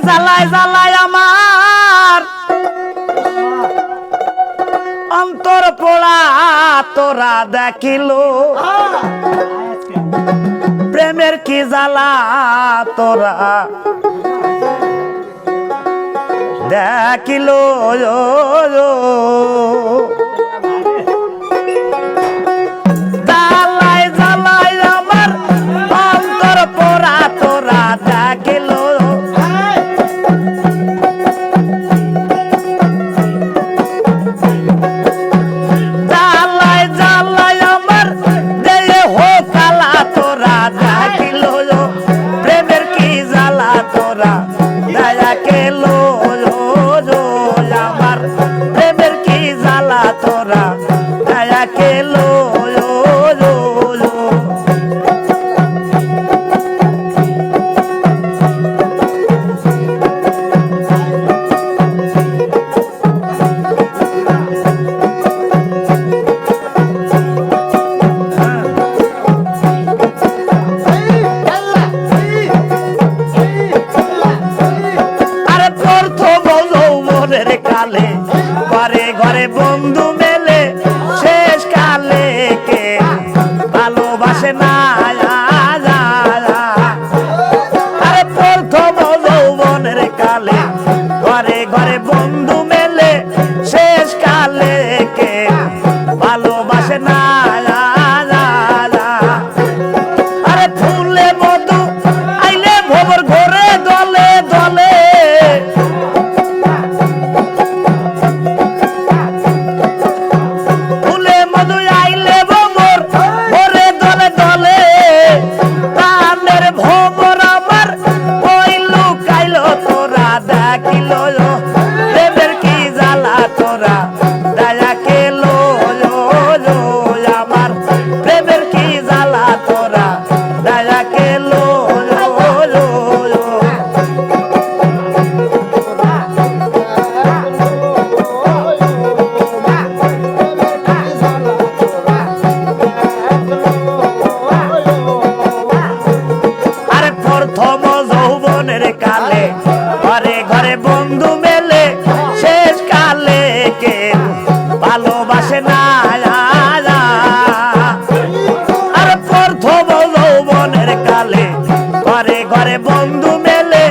জ্বালায় জ্বালায় আমার অন্তর পোড়া তোরা দেখিল প্রেমের কি জ্বালা তোরা দেখিল জ্বালায় জ্বালায় আমার অন্তর পোড়া তোরা দেখিল জ্বালায় জ্বালায় আমার দেহে হোক কালা তোরা দেখিল প্রেমের কি জ্বালা তোরা দয়া কেলো আমার প্রেমের কি জ্বালা তোরা দয়া কেলো কালে ঘরে ঘরে বন্ধু মেলে শেষ কালে কে ভালোবাসে না আরে প্রথম যৌবনের কালে ঘরে ঘরে বন্ধু মেলে শেষ কালে কে ভালোবাসে না আরে ফুলে মধু আইলে ভোর ঘরে দলে দলে প্রেমের কি জ্বালা তোরা দয়া কেলো আমার প্রেমের কি জ্বালা তোরা দয়া কেলো আরে প্রথম যৌবনের কালে ঘরে ঘরে বন্ধু মেলে শেষ কালে কে ভালোবাসে না আর প্রথম যৌবনের কালে ঘরে ঘরে বন্ধু মেলে